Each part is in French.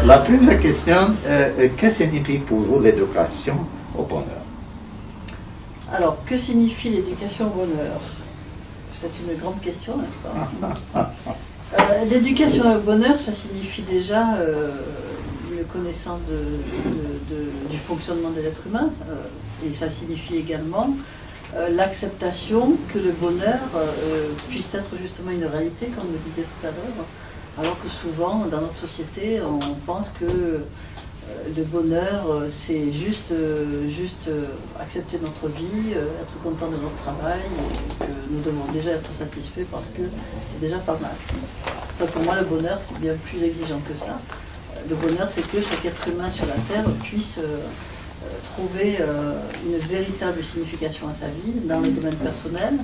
La première question, que signifie pour vous l'éducation au bonheur? Alors, que signifie l'éducation au bonheur? C'est une grande question, n'est-ce pas? L'éducation au bonheur, ça signifie déjà une connaissance du fonctionnement de l'être humain, et ça signifie également l'acceptation que le bonheur puisse être justement une réalité, comme on le disait tout à l'heure, alors que souvent, dans notre société, on pense que le bonheur, c'est juste accepter notre vie, être content de notre travail, et que nous devons déjà être satisfaits parce que c'est déjà pas mal. Donc pour moi, le bonheur, c'est bien plus exigeant que ça. Le bonheur, c'est que chaque être humain sur la Terre puisse trouver une véritable signification à sa vie, dans le domaine personnel,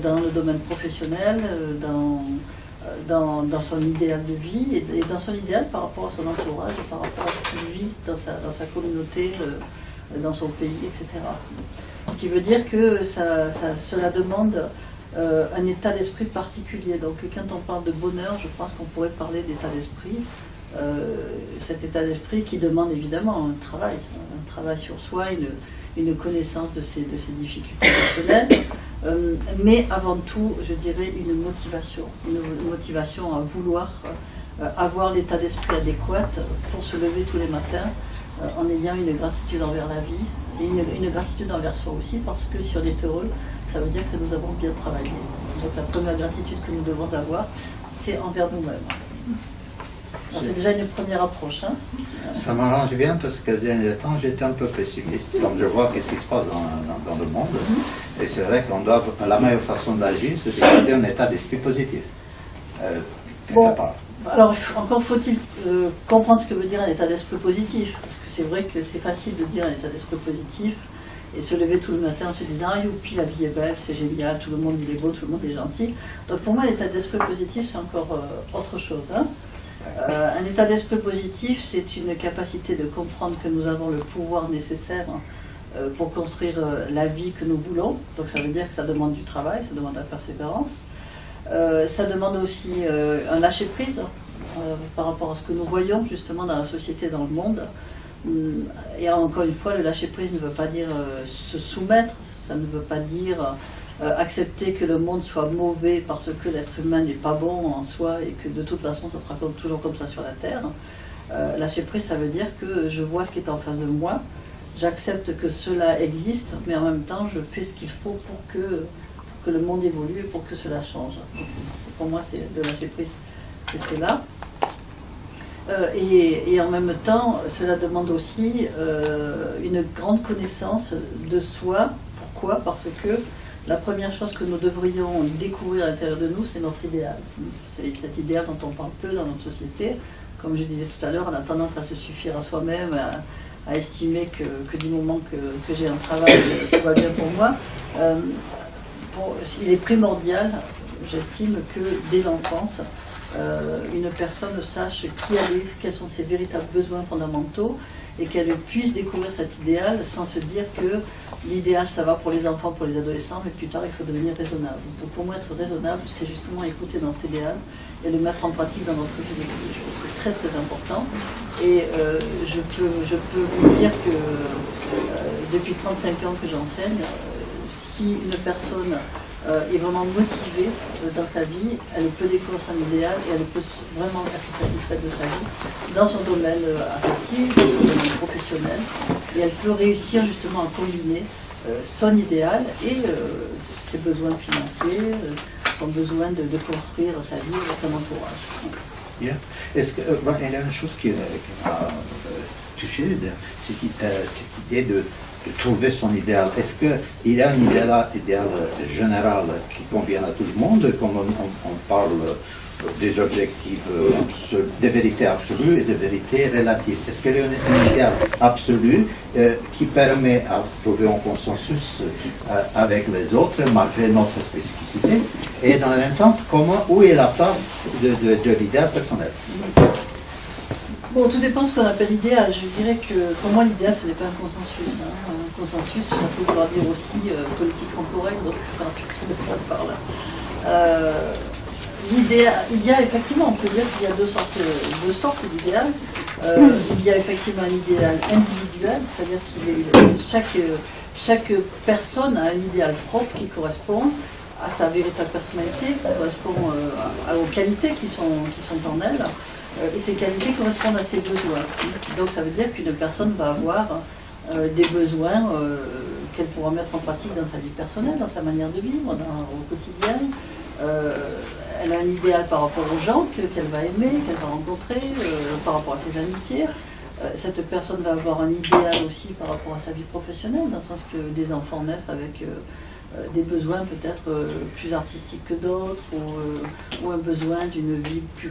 dans le domaine professionnel, dans son idéal de vie et dans son idéal par rapport à son entourage, et par rapport à ce qu'il vit dans sa communauté, dans son pays, etc. Ce qui veut dire que cela demande un état d'esprit particulier. Donc quand on parle de bonheur, je pense qu'on pourrait parler d'état d'esprit. Cet état d'esprit qui demande évidemment un travail sur soi, une connaissance de ses difficultés personnelles, mais avant tout, je dirais, une motivation à vouloir avoir l'état d'esprit adéquat pour se lever tous les matins en ayant une gratitude envers la vie et une gratitude envers soi aussi, parce que si on est heureux, ça veut dire que nous avons bien travaillé. Donc la première gratitude que nous devons avoir, c'est envers nous-mêmes. C'est déjà une première approche. Hein. Ça m'arrange bien parce que ces derniers temps, j'étais un peu pessimiste. Donc je vois ce qui se passe dans le monde. Et c'est vrai qu'on doit, la meilleure façon d'agir, c'est de garder un état d'esprit positif. Bon, alors encore faut-il comprendre ce que veut dire un état d'esprit positif. Parce que c'est vrai que c'est facile de dire un état d'esprit positif et se lever tout le matin en se disant « Ah youpi, la vie est belle, c'est génial, tout le monde il est beau, tout le monde est gentil ». Donc pour moi, l'état d'esprit positif, c'est encore autre chose. Hein. Un état d'esprit positif, c'est une capacité de comprendre que nous avons le pouvoir nécessaire pour construire la vie que nous voulons. Donc ça veut dire que ça demande du travail, ça demande de la persévérance. Ça demande aussi un lâcher-prise par rapport à ce que nous voyons justement dans la société, dans le monde. Et encore une fois, le lâcher-prise ne veut pas dire se soumettre, ça ne veut pas dire accepter que le monde soit mauvais parce que l'être humain n'est pas bon en soi et que de toute façon ça sera toujours comme ça sur la Terre. Lâcher prise, ça veut dire que je vois ce qui est en face de moi, j'accepte que cela existe, mais en même temps je fais ce qu'il faut pour que le monde évolue et pour que cela change. Donc pour moi, c'est de lâcher prise, c'est cela. Et en même temps, cela demande aussi une grande connaissance de soi. Pourquoi? Parce que la première chose que nous devrions découvrir à l'intérieur de nous, c'est notre idéal. C'est cet idéal dont on parle peu dans notre société. Comme je disais tout à l'heure, on a tendance à se suffire à soi-même, à estimer que du moment que j'ai un travail, tout va bien pour moi. Il est primordial, j'estime, que dès l'enfance, une personne sache qui elle est, quels sont ses véritables besoins fondamentaux, et qu'elle puisse découvrir cet idéal sans se dire que l'idéal ça va pour les enfants, pour les adolescents, mais plus tard il faut devenir raisonnable. Donc pour moi, être raisonnable, c'est justement écouter notre idéal et le mettre en pratique dans notre vie de tous les jours. C'est très très important. Et je peux vous dire que depuis 35 ans que j'enseigne, si une personne est vraiment motivée dans sa vie, elle peut découvrir son idéal et elle peut vraiment être satisfaite de sa vie dans son domaine affectif, dans son domaine professionnel, et elle peut réussir justement à combiner son idéal et ses besoins financiers, son besoin de construire sa vie avec un entourage. Yeah. Est-ce que, il y a une chose qui m'a touché, c'est cette idée de trouver son idéal. Est-ce qu'il y a un idéal général qui convient à tout le monde, comme on parle des objectifs, des vérités absolues et des vérités relatives? Est-ce qu'il y a un idéal absolu qui permet de trouver un consensus avec les autres, malgré notre spécificité, et dans le même temps, où est la place de l'idéal personnel? Bon, tout dépend de ce qu'on appelle l'idéal. Je dirais que pour moi, l'idéal, ce n'est pas un consensus. Hein. Un consensus, ça peut vouloir dire aussi politiquement correct, donc je ne sais pas par là. L'idéal, il y a effectivement, on peut dire qu'il y a deux sortes d'idéal. Il y a effectivement un idéal individuel, c'est-à-dire que chaque personne a un idéal propre qui correspond à sa véritable personnalité, qui correspond aux qualités qui sont en elle, et ces qualités correspondent à ses besoins. Donc ça veut dire qu'une personne va avoir des besoins qu'elle pourra mettre en pratique dans sa vie personnelle, dans sa manière de vivre, au quotidien. Elle a un idéal par rapport aux gens qu'elle va aimer, qu'elle va rencontrer, par rapport à ses amitiés. Cette personne va avoir un idéal aussi par rapport à sa vie professionnelle, dans le sens que des enfants naissent avec des besoins peut-être plus artistiques que d'autres, ou un besoin d'une vie plus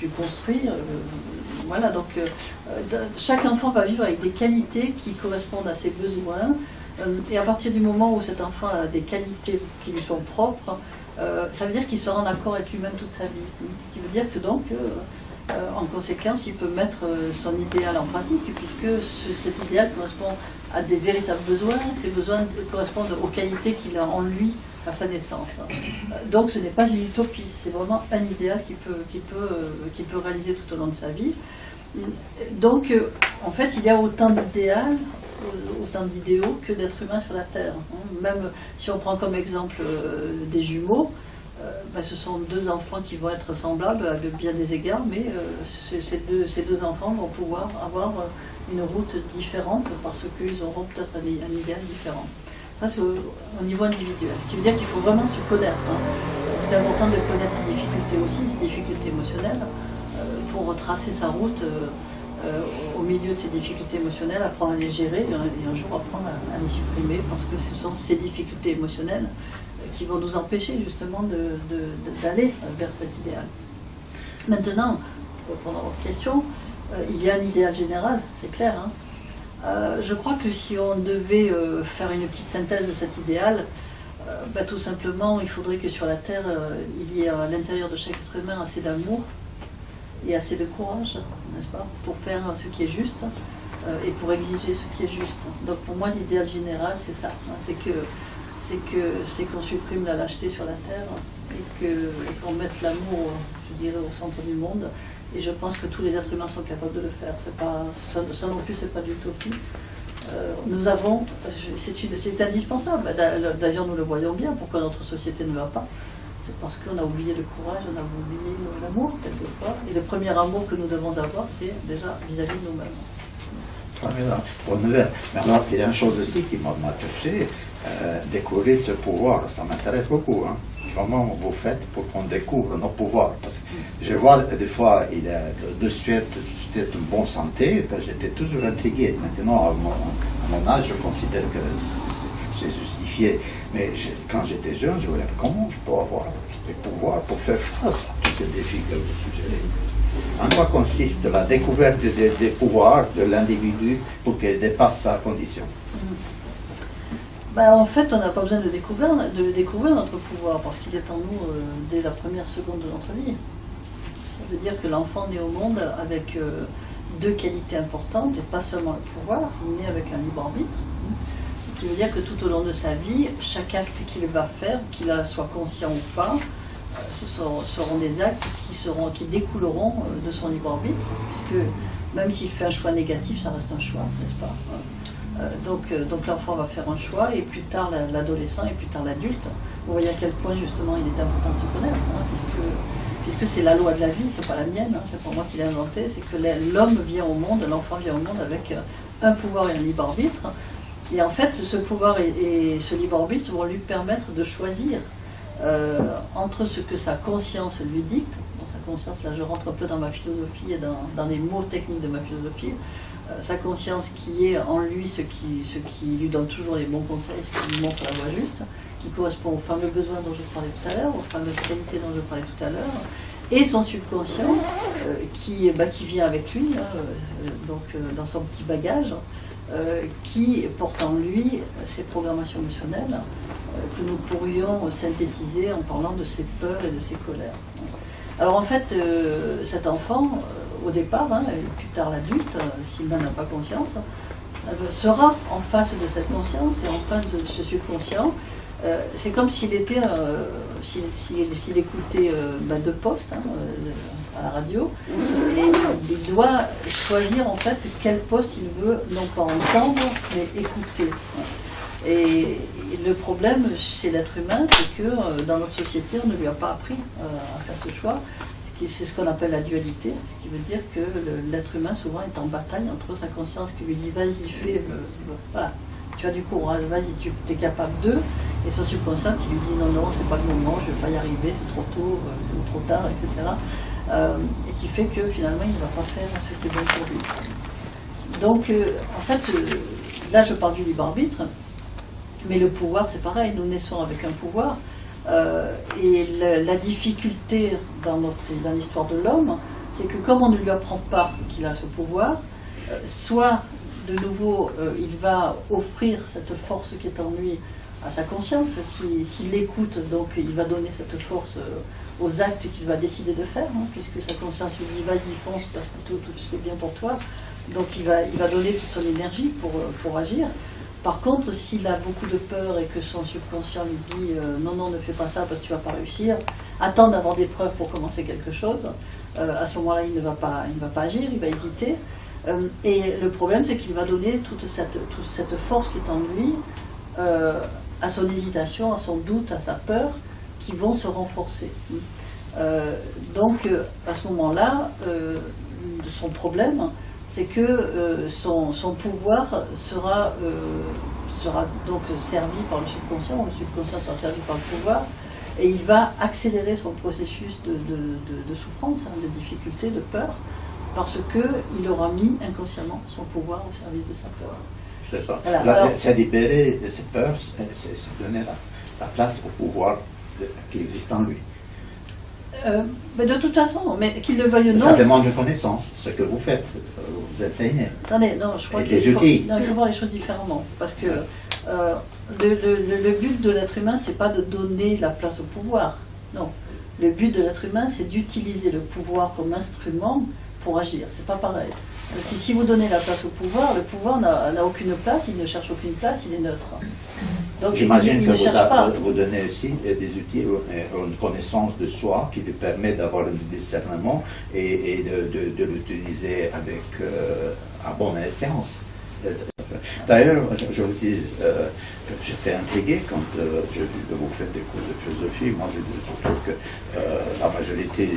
construite. Voilà, donc chaque enfant va vivre avec des qualités qui correspondent à ses besoins, et à partir du moment où cet enfant a des qualités qui lui sont propres, ça veut dire qu'il sera en accord avec lui-même toute sa vie. Ce qui veut dire que donc, en conséquence, il peut mettre son idéal en pratique, puisque cet idéal correspond à des véritables besoins. Ces besoins correspondent aux qualités qu'il a en lui à sa naissance. Donc ce n'est pas une utopie, c'est vraiment un idéal qu'il peut réaliser tout au long de sa vie. Donc en fait, il y a autant d'idéaux que d'êtres humains sur la Terre. Même si on prend comme exemple des jumeaux, ce sont deux enfants qui vont être semblables à bien des égards, mais ces deux enfants vont pouvoir avoir une route différente parce qu'ils auront peut-être un idéal différent. Ça, c'est au niveau individuel. Ce qui veut dire qu'il faut vraiment se connaître. C'est important de connaître ses difficultés aussi, ses difficultés émotionnelles, pour retracer sa route au milieu de ces difficultés émotionnelles, apprendre à les gérer et un jour apprendre à les supprimer, parce que ce sont ces difficultés émotionnelles qui vont nous empêcher justement d'aller vers cet idéal. Maintenant, pour répondre à votre question, il y a un idéal général, c'est clair. Je crois que si on devait faire une petite synthèse de cet idéal, tout simplement, il faudrait que sur la Terre, il y ait à l'intérieur de chaque être humain assez d'amour et assez de courage, n'est-ce pas, pour faire ce qui est juste et pour exiger ce qui est juste. Donc pour moi, l'idéal général, c'est ça, c'est qu'on supprime la lâcheté sur la Terre et qu'on mette l'amour, je dirais, au centre du monde. Et je pense que tous les êtres humains sont capables de le faire. Ça non plus, c'est pas d'utopie. Nous avons, c'est indispensable. D'ailleurs, nous le voyons bien. Pourquoi notre société ne va pas? C'est parce qu'on a oublié le courage, on a oublié l'amour, quelquefois. Et le premier amour que nous devons avoir, c'est déjà vis-à-vis de nous-mêmes. Bonne nouvelle. Mais alors, il y a une chose aussi qui m'a touché, découvrir ce pouvoir. Ça m'intéresse beaucoup. Comment vous faites pour qu'on découvre nos pouvoirs? Parce que je vois des fois, il est de suite en bonne santé, j'étais toujours intrigué. Maintenant, à mon âge, je considère que c'est justifié. Mais quand j'étais jeune, je voulais comment je peux avoir des pouvoirs pour faire face à tous ces défis que vous suggérez. En quoi consiste la découverte des pouvoirs de l'individu pour qu'il dépasse sa condition? En fait, on n'a pas besoin de découvrir notre pouvoir, parce qu'il est en nous dès la première seconde de notre vie. Ça veut dire que l'enfant naît au monde avec deux qualités importantes, et pas seulement le pouvoir, il naît avec un libre arbitre, ce qui veut dire que tout au long de sa vie, chaque acte qu'il va faire, qu'il soit conscient ou pas, ce seront des actes qui découleront de son libre arbitre, puisque même s'il fait un choix négatif, ça reste un choix, n'est-ce pas? Donc l'enfant va faire un choix, et plus tard l'adolescent, et plus tard l'adulte. Vous voyez à quel point justement il est important de se connaître, puisque c'est la loi de la vie, c'est pas la mienne, c'est pas moi qui l'ai inventé, c'est que l'homme vient au monde, l'enfant vient au monde avec un pouvoir et un libre arbitre, et en fait ce pouvoir et ce libre arbitre vont lui permettre de choisir entre ce que sa conscience lui dicte. Bon, sa conscience, là je rentre un peu dans ma philosophie et dans les mots techniques de ma philosophie. Sa conscience qui est en lui ce qui lui donne toujours les bons conseils, ce qui lui montre la voie juste, qui correspond aux fameux besoins dont je parlais tout à l'heure, aux fameuses qualités dont je parlais tout à l'heure, et son subconscient qui vient avec lui, dans son petit bagage, qui porte en lui ces programmations émotionnelles que nous pourrions synthétiser en parlant de ses peurs et de ses colères. Alors en fait, cet enfant, au départ, et plus tard l'adulte, s'il n'en a pas conscience, sera en face de cette conscience et en face de ce subconscient. C'est comme s'il était, s'il écoutait deux postes, à la radio, et il doit choisir en fait quel poste il veut, non pas entendre, mais écouter. Et le problème chez l'être humain, c'est que dans notre société, on ne lui a pas appris à faire ce choix. C'est ce qu'on appelle la dualité, ce qui veut dire que l'être humain souvent est en bataille entre sa conscience qui lui dit vas-y, fais, voilà, tu as du courage, vas-y, tu es capable de, et son subconscient qui lui dit non, non, c'est pas le moment, je vais pas y arriver, c'est trop tôt, c'est trop tard, etc. Et qui fait que finalement il ne va pas faire ce qui est bon pour lui. Donc en fait, là je parle du libre arbitre, mais le pouvoir c'est pareil, nous naissons avec un pouvoir. Et la difficulté dans l'histoire de l'homme, c'est que comme on ne lui apprend pas qu'il a ce pouvoir, soit de nouveau il va offrir cette force qui est en lui à sa conscience, s'il l'écoute, donc il va donner cette force aux actes qu'il va décider de faire, hein, puisque sa conscience lui dit vas-y fonce parce que tout c'est bien pour toi, donc il va donner toute son énergie pour agir. Par contre, s'il a beaucoup de peur et que son subconscient lui dit non, non, ne fais pas ça parce que tu ne vas pas réussir, attends d'avoir des preuves pour commencer quelque chose, à ce moment-là, il ne va pas agir, il va hésiter. Et le problème, c'est qu'il va donner toute cette force qui est en lui à son hésitation, à son doute, à sa peur, qui vont se renforcer. Donc, à ce moment-là, son problème, c'est que son pouvoir sera donc servi par le subconscient, ou le subconscient sera servi par le pouvoir, et il va accélérer son processus de souffrance, hein, de difficulté, de peur, parce qu'il aura mis inconsciemment son pouvoir au service de sa peur. C'est ça. Voilà, c'est libérer de cette peur, c'est donner la place au pouvoir qui existe en lui. Mais de toute façon, mais qu'il le veuille ou non. Ça demande une connaissance, ce que vous faites, vous enseignez. Attendez, non, je crois qu'il faut voir les choses différemment. Parce que le but de l'être humain, c'est pas de donner la place au pouvoir. Non. Le but de l'être humain, c'est d'utiliser le pouvoir comme instrument pour agir. C'est pas pareil. Parce que si vous donnez la place au pouvoir, le pouvoir n'a aucune place, il ne cherche aucune place, il est neutre. Donc, j'imagine que vous donnez aussi des outils, une connaissance de soi qui lui permet d'avoir un discernement et de l'utiliser avec à bonne escient. D'ailleurs, je vous dis, j'étais intrigué quand j'ai vu que vous faites des cours de philosophie. Moi, je trouve que la majorité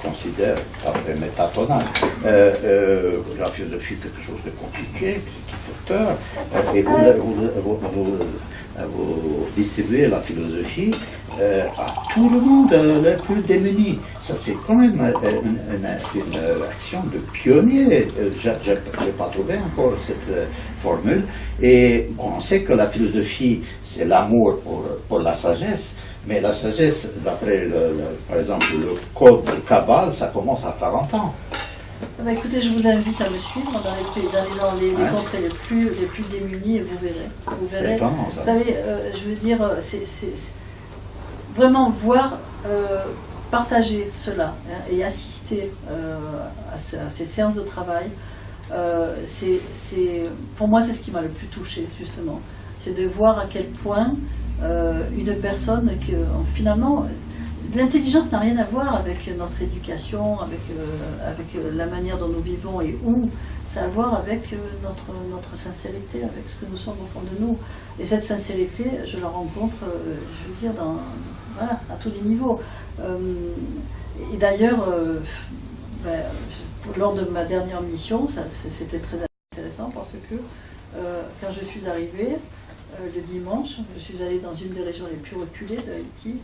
considère, après métatonal, la philosophie quelque chose de compliqué, qui fait peur, et vous distribuez la philosophie à tout le monde, le plus démuni. Ça, c'est quand même une action de pionnier. Je n'ai pas trouvé encore cette formule. Et bon, on sait que la philosophie, c'est l'amour pour la sagesse, mais la sagesse, d'après, par exemple, le code de Kabbale, ça commence à 40 ans. Bah écoutez, je vous invite à me suivre, d'aller dans les contrées les plus démunies et vous verrez. C'est étonnant, ça. Vous savez, je veux dire, c'est vraiment voir, partager cela, hein, et assister à ces séances de travail. Pour moi, c'est ce qui m'a le plus touché, justement. C'est de voir à quel point une personne que, finalement, l'intelligence n'a rien à voir avec notre éducation, avec la manière dont nous vivons et où. Ça a à voir avec notre sincérité, avec ce que nous sommes au fond de nous. Et cette sincérité, je la rencontre, je veux dire, à tous les niveaux. Et d'ailleurs, lors de ma dernière mission, c'était très intéressant parce que quand je suis arrivée, le dimanche, je suis allée dans une des régions les plus reculées de Haïti.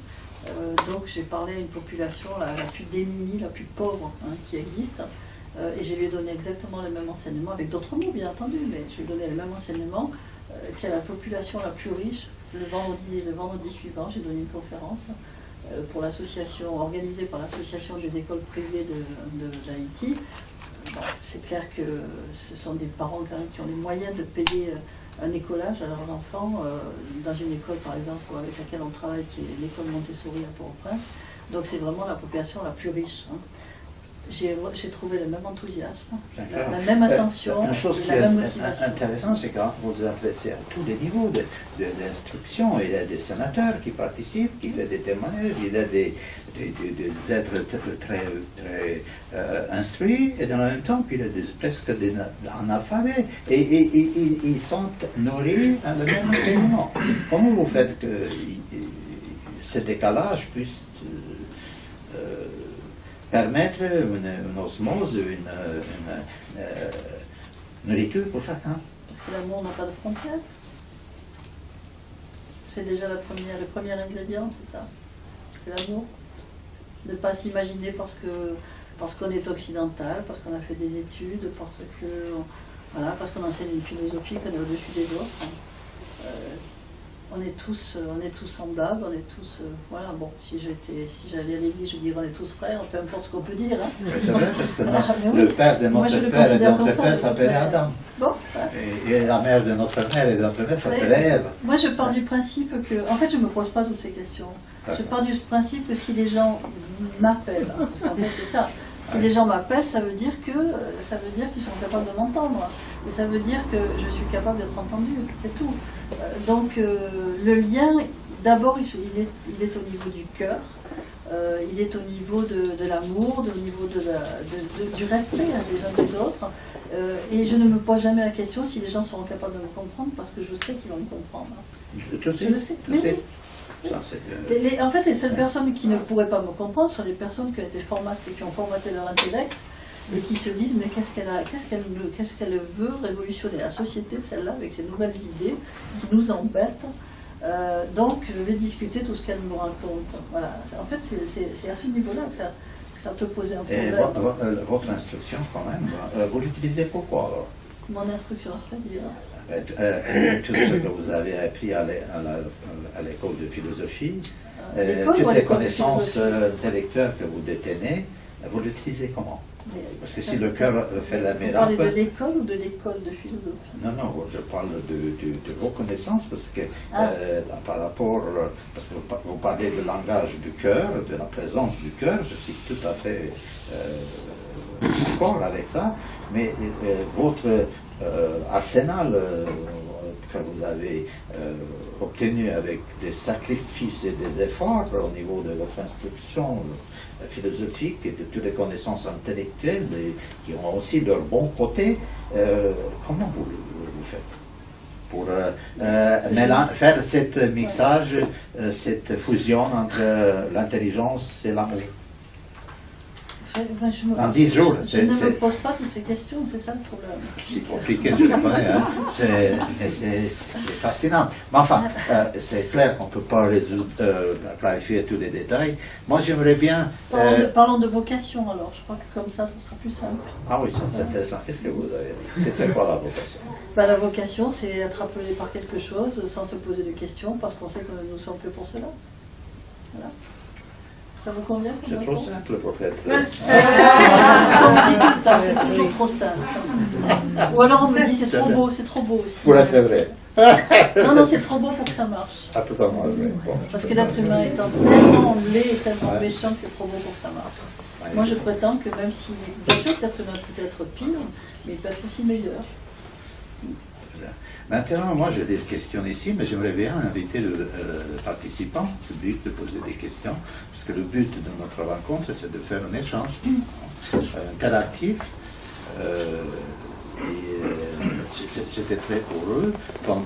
Donc j'ai parlé à une population la plus démunie, la plus pauvre, hein, qui existe, et je lui ai donné exactement le même enseignement, avec d'autres mots bien entendu, mais je lui ai donné le même enseignement qu'à la population la plus riche. Le vendredi suivant, j'ai donné une conférence pour l'association, organisée par l'association des écoles privées d'Haïti. Bon, c'est clair que ce sont des parents quand même qui ont les moyens de payer un écolage à leurs enfants, dans une école par exemple avec laquelle on travaille, qui est l'école Montessori à Port-au-Prince. Donc c'est vraiment la population la plus riche. Hein. j'ai trouvé le même enthousiasme, D'accord. la même attention, Une chose et qui la est même motivation. intéressante, c'est quand vous vous adressez à tous les niveaux d'instruction. Il y a des sénateurs qui participent, il y a des témoignages, il y a des êtres très instruits, et dans le même temps, puis il y a presque des analphabètes. Et ils sont nourris à le même moment. Comment vous faites que ce décalage puisse permettre une osmose, une nourriture pour chacun? Parce que l'amour n'a pas de frontières. C'est déjà le premier ingrédient, c'est ça. C'est l'amour. Ne pas s'imaginer parce qu'on est occidental, parce qu'on a fait des études, parce qu'on enseigne une philosophie qu'on est au-dessus des autres. On est tous semblables, on est tous, voilà, bon, si j'allais à l'église, je dirais on est tous frères, peu importe ce qu'on peut dire. Hein. C'est vrai, parce que le père de notre père et de notre père s'appelait Adam. Bon, et la mère de notre mère et de notre mère s'appelait Ève. Moi, je pars du principe que, en fait, je ne me pose pas toutes ces questions. Je pars du principe que si les gens m'appellent, parce qu'en fait, c'est ça. Si les gens m'appellent, ça veut dire qu'ils sont capables de m'entendre. Et ça veut dire que je suis capable d'être entendu, c'est tout. Donc le lien, d'abord, il est au niveau du cœur, il est au niveau de l'amour, au niveau du respect des uns des autres. Et je ne me pose jamais la question si les gens seront capables de me comprendre, parce que je sais qu'ils vont me comprendre. Je le sais. Mais oui. En fait, les seules personnes qui ne pourraient pas me comprendre sont les personnes qui ont été formatées, qui ont formaté leur intellect et qui se disent mais qu'est-ce qu'elle veut révolutionner la société, celle-là, avec ses nouvelles idées qui nous embêtent. Donc, je vais discuter tout ce qu'elle nous raconte. Voilà. En fait, c'est à ce niveau-là que ça peut poser un problème. Et votre instruction, quand même, vous l'utilisez pourquoi alors? Mon instruction, c'est-à-dire tout ce que vous avez appris à l'école de philosophie, toutes les connaissances intellectuelles que vous détenez, vous l'utilisez comment? Parce que si le cœur fait la miracle... Vous parlez de l'école ou de l'école de philosophie? Non, je parle de vos connaissances, parce que par rapport... Parce que vous parlez du langage du cœur, de la présence du cœur, je suis tout à fait d'accord avec ça, mais votre arsenal que vous avez obtenu avec des sacrifices et des efforts au niveau de votre instruction philosophique et de toutes les connaissances intellectuelles qui ont aussi leur bon côté, comment vous faites pour faire cette mixage, cette fusion entre l'intelligence et l'amour? En 10 jours. Je ne me pose pas toutes ces questions, c'est ça le problème. C'est compliqué, je le connais, hein. C'est fascinant. Mais enfin, c'est clair qu'on ne peut pas clarifier tous les détails. Moi, j'aimerais bien... Parlons de vocation, alors. Je crois que comme ça sera plus simple. Ah oui, c'est intéressant. Qu'est-ce que vous avez dit? C'est quoi la vocation? La vocation, c'est être appelé par quelque chose sans se poser de questions, parce qu'on sait que nous sommes faits pour cela. Voilà. Ça vous convient? C'est trop simple, prophète. C'est toujours trop simple. Ou alors on me dit c'est trop beau aussi. Pour être vrai. Non, c'est trop beau pour que ça marche. Absolument vrai. Bon. Parce que l'être humain étant tellement laid et tellement méchant que c'est trop beau pour que ça marche. Moi je prétends que même si, bien sûr que l'être humain peut être pire, mais il peut être aussi meilleur. Maintenant, moi j'ai des questions ici, mais j'aimerais bien inviter le participant, le public, de poser des questions, parce que le but de notre rencontre, c'est de faire un échange interactif. J'étais très heureux quand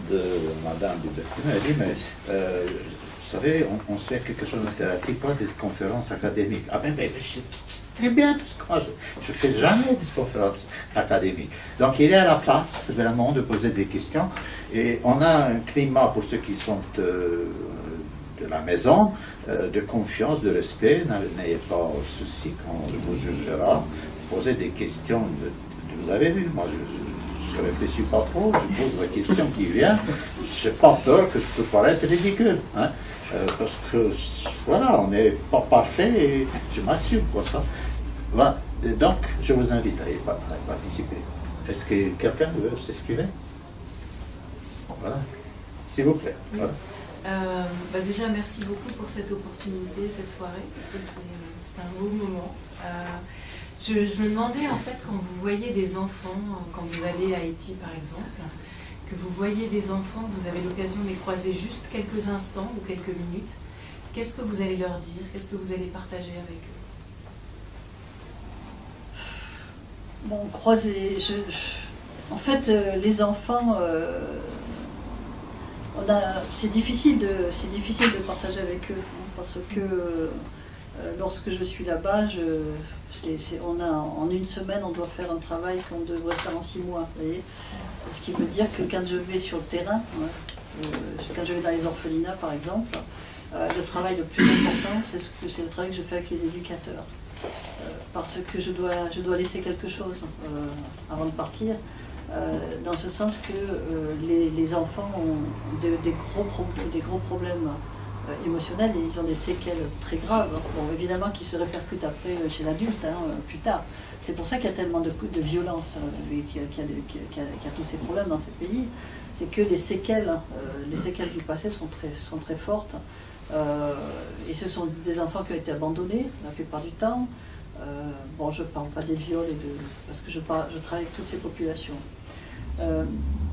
Madame Dubertin m'a dit, mais vous savez, on se fait quelque chose d'interactif, pas des conférences académiques. Ah ben, très bien, parce que moi, je ne fais jamais des conférences académiques. Donc, il est à la place, vraiment, de poser des questions. Et on a un climat, pour ceux qui sont de la maison, de confiance, de respect. N'ayez pas de souci quand on vous jugera. Posez des questions. Vous avez vu, moi, je ne réfléchis pas trop, je pose la question qui vient. Je n'ai pas peur que je peux paraître ridicule. Hein? Parce que, voilà, on n'est pas parfait et je m'assume pour ça. Voilà. Et donc, je vous invite à participer. Est-ce que quelqu'un veut s'exprimer? Voilà. S'il vous plaît. Voilà. Déjà, merci beaucoup pour cette opportunité, cette soirée, parce que c'est un beau moment. Je me demandais en fait, quand vous voyez des enfants, quand vous allez à Haïti par exemple, que vous voyez des enfants, vous avez l'occasion de les croiser juste quelques instants ou quelques minutes, qu'est-ce que vous allez leur dire? Qu'est-ce que vous allez partager avec eux? Bon, croiser. En fait, les enfants, c'est difficile de partager avec eux, hein, parce que lorsque je suis là-bas, en une semaine, on doit faire un travail qu'on devrait faire en 6 mois. Vous voyez, ce qui veut dire que quand je vais sur le terrain, quand je vais dans les orphelinats par exemple, le travail le plus important, c'est le travail que je fais avec les éducateurs. Parce que je dois laisser quelque chose avant de partir, dans ce sens que les enfants ont des gros problèmes émotionnels, et ils ont des séquelles très graves. Bon, évidemment qui se répercutent après chez l'adulte, plus tard. C'est pour ça qu'il y a tellement de violence, qu'il y a tous ces problèmes dans ces pays. C'est que les séquelles du passé sont très fortes. Et ce sont des enfants qui ont été abandonnés la plupart du temps. Bon, je ne parle pas des viols, parce que je travaille avec toutes ces populations.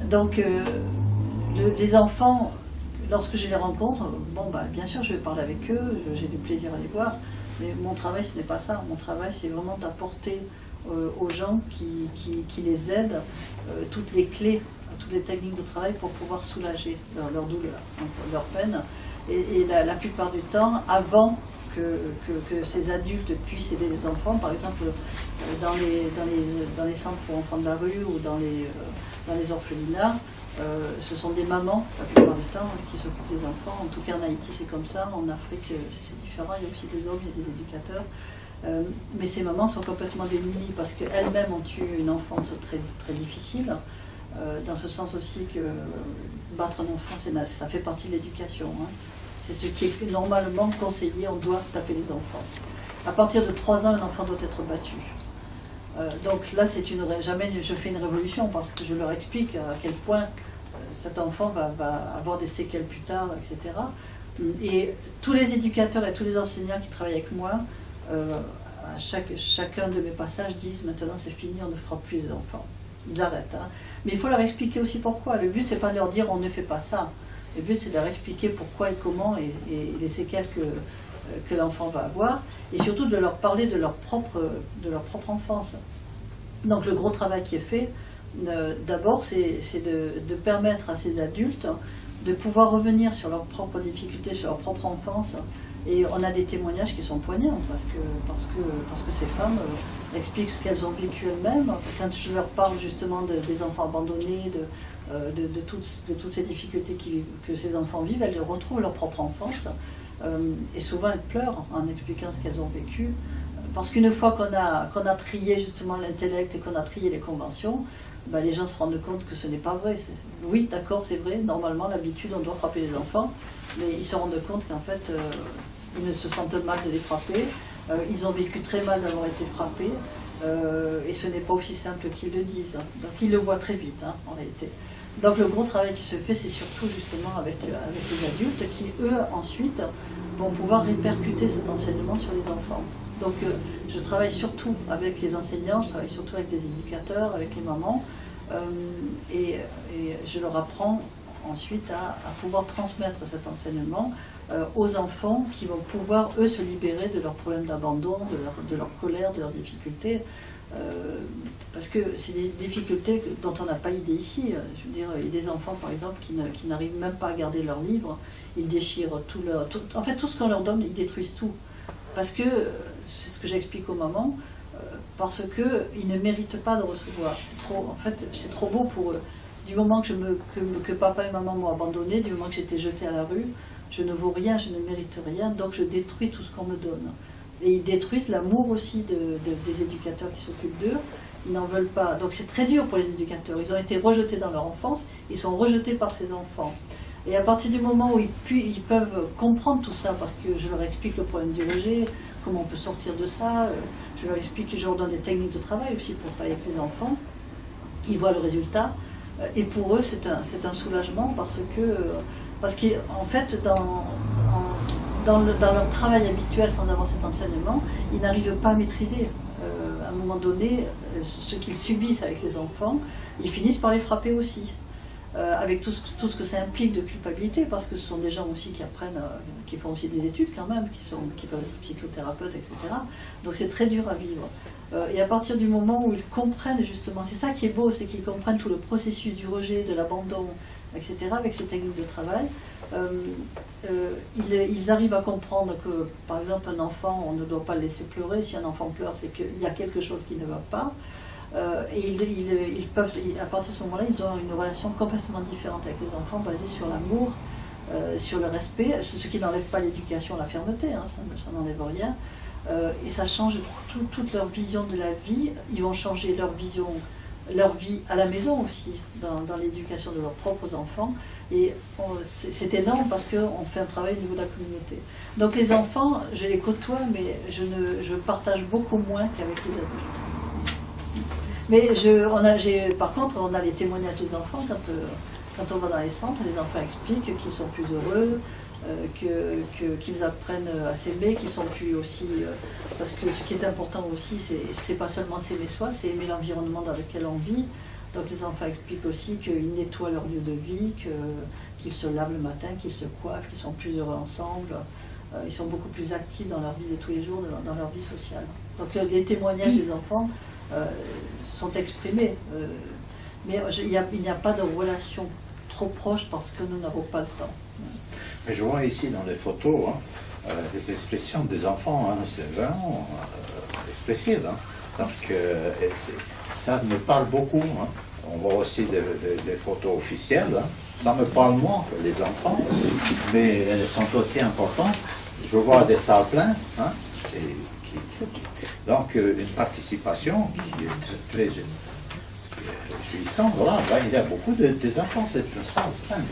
Donc, les enfants, lorsque je les rencontre, bon, bien sûr, je vais parler avec eux, j'ai du plaisir à les voir, mais mon travail, ce n'est pas ça. Mon travail, c'est vraiment d'apporter aux gens qui les aident toutes les clés, toutes les techniques de travail pour pouvoir soulager leur douleur, leur peine. Et la plupart du temps, avant que ces adultes puissent aider les enfants, par exemple dans les centres pour enfants de la rue ou dans les orphelinats, ce sont des mamans, la plupart du temps, qui s'occupent des enfants. En tout cas en Haïti c'est comme ça, en Afrique c'est différent, il y a aussi des hommes, il y a des éducateurs. Mais ces mamans sont complètement démunies parce qu'elles-mêmes ont eu une enfance très, très difficile, dans ce sens aussi que battre un enfant, ça fait partie de l'éducation. C'est ce qui est normalement conseillé, on doit taper les enfants. À partir de 3 ans, un enfant doit être battu. Donc là, jamais je fais une révolution parce que je leur explique à quel point cet enfant va avoir des séquelles plus tard, etc. Et tous les éducateurs et tous les enseignants qui travaillent avec moi, à chacun de mes passages, disent maintenant c'est fini, on ne fera plus les enfants. Ils arrêtent. Mais il faut leur expliquer aussi pourquoi. Le but, c'est pas de leur dire on ne fait pas ça. Le but, c'est de leur expliquer pourquoi et comment et les séquelles que l'enfant va avoir, et surtout de leur parler de leur propre enfance. Donc le gros travail qui est fait, d'abord, c'est de permettre à ces adultes de pouvoir revenir sur leurs propres difficultés, sur leur propre enfance. Et on a des témoignages qui sont poignants, parce que ces femmes expliquent ce qu'elles ont vécu elles-mêmes. Quand je leur parle justement des enfants abandonnés, de toutes ces difficultés que ces enfants vivent, elles retrouvent leur propre enfance. Et souvent elles pleurent en expliquant ce qu'elles ont vécu. Parce qu'une fois qu'on a trié justement l'intellect et qu'on a trié les conventions, les gens se rendent compte que ce n'est pas vrai. Oui, d'accord, c'est vrai, normalement l'habitude on doit frapper les enfants, mais ils se rendent compte qu'en fait ils ne se sentent mal de les frapper, ils ont vécu très mal d'avoir été frappés, et ce n'est pas aussi simple qu'ils le disent. Donc ils le voient très vite en réalité. Donc le gros travail qui se fait, c'est surtout justement avec les adultes qui, eux, ensuite, vont pouvoir répercuter cet enseignement sur les enfants. Donc je travaille surtout avec les enseignants, je travaille surtout avec les éducateurs, avec les mamans, et je leur apprends ensuite à pouvoir transmettre cet enseignement aux enfants qui vont pouvoir, eux, se libérer de leurs problèmes d'abandon, de leur colère, de leurs difficultés. Parce que c'est des difficultés dont on n'a pas idée ici. Je veux dire, il y a des enfants, par exemple, qui n'arrivent même pas à garder leurs livres. Ils déchirent en fait, tout ce qu'on leur donne, ils détruisent tout. Parce que, c'est ce que j'explique aux mamans, parce qu'ils ne méritent pas de recevoir. En fait, c'est trop beau pour eux. Du moment que papa et maman m'ont abandonné, du moment que j'étais jetée à la rue, je ne vaux rien, je ne mérite rien, donc je détruis tout ce qu'on me donne. Et ils détruisent l'amour aussi des éducateurs qui s'occupent d'eux. Ils n'en veulent pas. Donc c'est très dur pour les éducateurs. Ils ont été rejetés dans leur enfance, ils sont rejetés par ces enfants. Et à partir du moment où ils peuvent comprendre tout ça, parce que je leur explique le problème du rejet, comment on peut sortir de ça, je leur explique que je leur donne des techniques de travail aussi pour travailler avec les enfants, ils voient le résultat. Et pour eux, c'est un soulagement parce qu'en fait, dans leur travail habituel sans avoir cet enseignement, ils n'arrivent pas à maîtriser à un moment donné, ce qu'ils subissent avec les enfants, ils finissent par les frapper aussi. Avec tout ce que ça implique de culpabilité, parce que ce sont des gens aussi qui apprennent, qui font aussi des études quand même, qui peuvent être psychothérapeutes, etc. Donc c'est très dur à vivre. Et à partir du moment où ils comprennent justement, c'est ça qui est beau, c'est qu'ils comprennent tout le processus du rejet, de l'abandon, etc., avec ces techniques de travail, ils arrivent à comprendre que, par exemple, un enfant, on ne doit pas le laisser pleurer. Si un enfant pleure, c'est qu'il y a quelque chose qui ne va pas. Et ils peuvent, à partir de ce moment-là, ils ont une relation complètement différente avec les enfants, basée sur l'amour, sur le respect, ce qui n'enlève pas l'éducation, la fermeté, hein, ça n'enlève rien. Et ça change toute leur vision de la vie. Ils vont changer leur vision, leur vie à la maison aussi, dans l'éducation de leurs propres enfants. Et c'est énorme parce qu'on fait un travail au niveau de la communauté. Donc les enfants, je les côtoie, mais je partage beaucoup moins qu'avec les adultes. Mais par contre, on a les témoignages des enfants quand on va dans les centres, les enfants expliquent qu'ils sont plus heureux, qu'ils apprennent à s'aimer, qu'ils sont plus aussi... parce que ce qui est important aussi, c'est pas seulement s'aimer soi, c'est aimer l'environnement dans lequel on vit. Donc les enfants expliquent aussi qu'ils nettoient leur lieu de vie, qu'ils se lavent le matin, qu'ils se coiffent, qu'ils sont plus heureux ensemble. Ils sont beaucoup plus actifs dans leur vie de tous les jours, dans leur vie sociale. Donc les témoignages des enfants sont exprimés. Mais il n'y a pas de relation trop proche parce que nous n'avons pas le temps. Mais je vois ici dans les photos, les expressions des enfants, c'est vraiment expressif. Donc ça me parle beaucoup. On voit aussi des photos officielles. Ça me parle moins que les enfants, mais elles sont aussi importantes. Je vois des salles pleines. Donc une participation qui est très jouissante. Voilà, là, il y a beaucoup d'enfants, c'est une salle pleine.